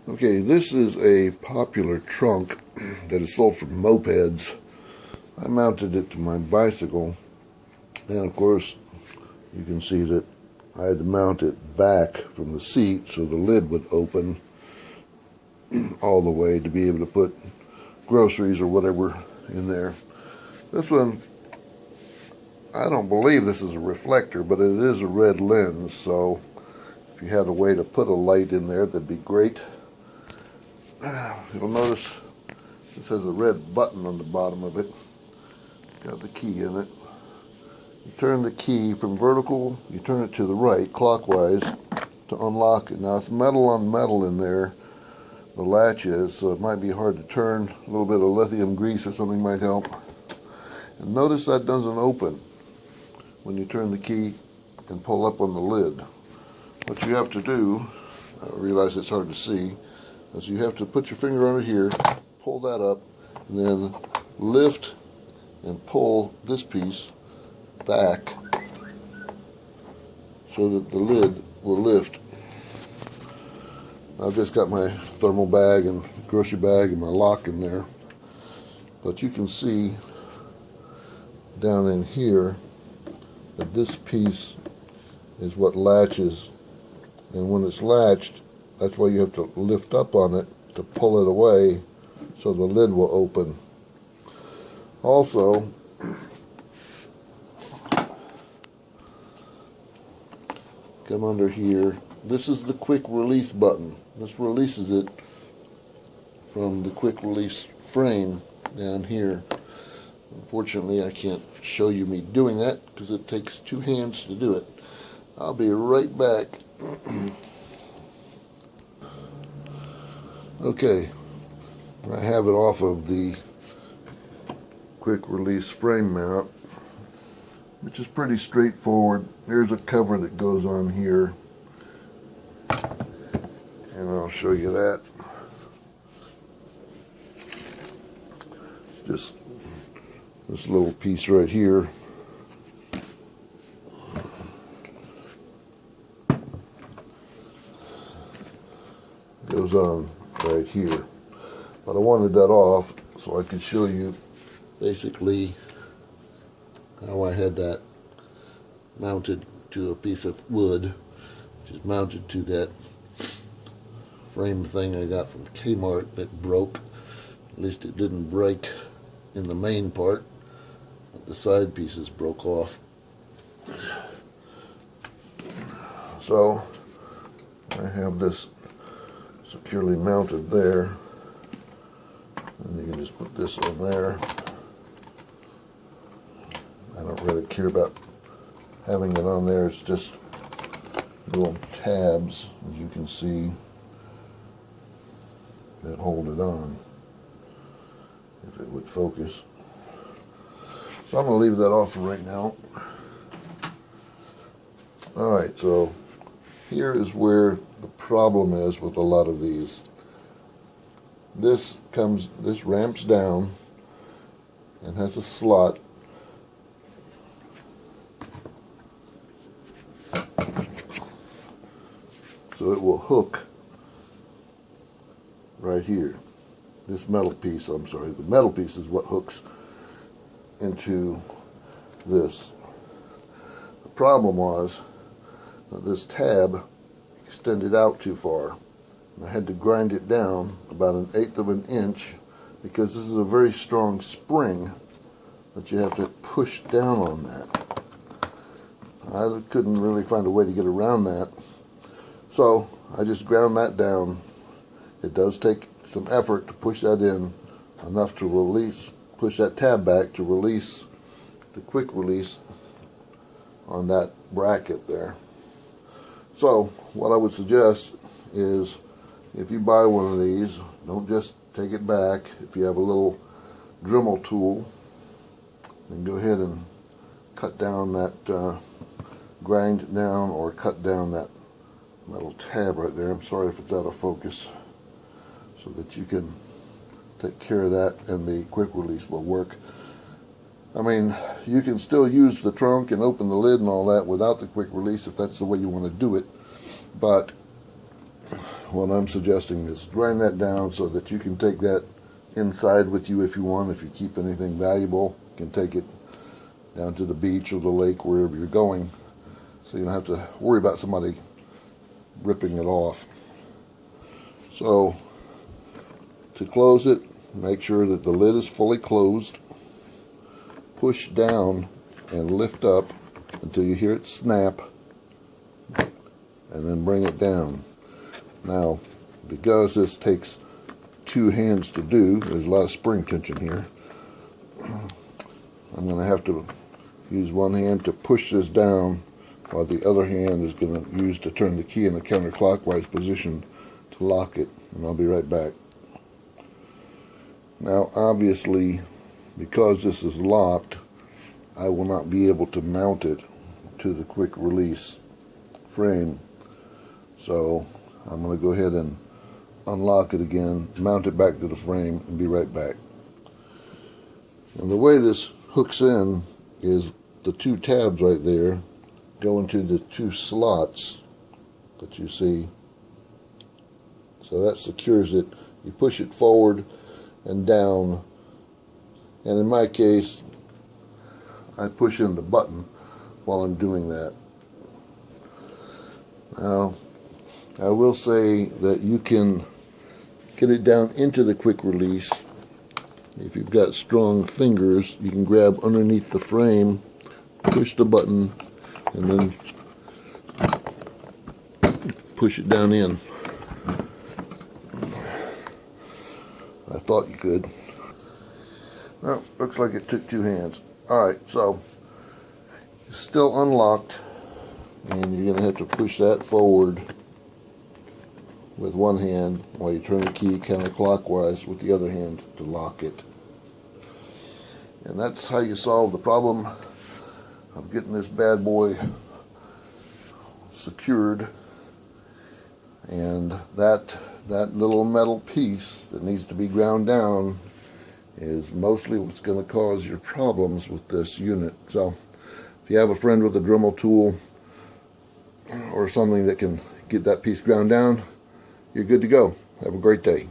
Okay, this is a popular trunk that is sold for mopeds. I mounted it to my bicycle, and of course you can see that I had to mount it back from the seat so the lid would open all the way to be able to put groceries or whatever in there. This one, I don't believe this is a reflector, but it is a red lens, so if you had a way to put a light in there, that'd be great. You'll notice this has a red button on the bottom of it. Got the key in it. You turn the key from vertical, you turn it to the right, clockwise, to unlock it. Now it's metal on metal in there, the latch is, so it might be hard to turn. A little bit of lithium grease or something might help. And notice that doesn't open when you turn the key and pull up on the lid. What you have to do, I realize it's hard to see, is you have to put your finger under here, pull that up, and then lift and pull this piece back so that the lid will lift. I've just got my thermal bag and grocery bag and my lock in there, but you can see down in here that this piece is what latches, and when it's latched, that's why you have to lift up on it to pull it away so the lid will open. Also, come under here, this is the quick release button. This releases it from the quick release frame down here. Unfortunately, I can't show you me doing that because it takes two hands to do it. I'll be right back. Okay, I have it off of the quick release frame mount, which is pretty straightforward. There's a cover that goes on here, and I'll show you that. It's just this little piece right here. Goes on right here, but I wanted that off so I could show you basically how I had that mounted to a piece of wood, which is mounted to that frame thing I got from Kmart that broke. At least it didn't break in the main part, but the side pieces broke off. So I have this securely mounted there, and you can just put this on there. I don't really care about having it on there. It's just little tabs, as you can see, that hold it on, if it would focus. So I'm going to leave that off for right now. Alright, so here is where the problem is with a lot of these. This ramps down and has a slot so it will hook right here. This metal piece, I'm sorry, the metal piece is what hooks into this. The problem was that this tab extended out too far, and I had to grind it down about 1/8 of an inch because this is a very strong spring that you have to push down on that. I couldn't really find a way to get around that, so I just ground that down. It does take some effort to push that in enough to release, push that tab back to release the quick release on that bracket there. So what I would suggest is, if you buy one of these, don't just take it back. If you have a little Dremel tool, then go ahead and cut down that, grind it down or cut down that metal tab right there. I'm sorry if it's out of focus, so that you can take care of that and the quick release will work. I mean, you can still use the trunk and open the lid and all that without the quick release if that's the way you want to do it, but what I'm suggesting is grind that down so that you can take that inside with you if you want. If you keep anything valuable, you can take it down to the beach or the lake, wherever you're going, so you don't have to worry about somebody ripping it off. So to close it, make sure that the lid is fully closed. Push down and lift up until you hear it snap, and then bring it down. Now, because this takes two hands to do, there's a lot of spring tension here, I'm going to have to use one hand to push this down, while the other hand is going to use to turn the key in a counterclockwise position to lock it, and I'll be right back. Now, obviously, because this is locked, I will not be able to mount it to the quick release frame. So I'm going to go ahead and unlock it again, mount it back to the frame, and be right back. And the way this hooks in is the two tabs right there go into the two slots that you see. So that secures it. You push it forward and down, and in my case I push in the button while I'm doing that. Now, I will say that you can get it down into the quick release. If you've got strong fingers, you can grab underneath the frame, push the button, and then push it down in. I thought you could. Well, looks like it took two hands. Alright, so it's still unlocked, and you're going to have to push that forward with one hand while you turn the key counterclockwise with the other hand to lock it. And that's how you solve the problem of getting this bad boy secured. And that little metal piece that needs to be ground down is mostly what's going to cause your problems with this unit. So if you have a friend with a Dremel tool or something that can get that piece ground down, you're good to go. Have a great day.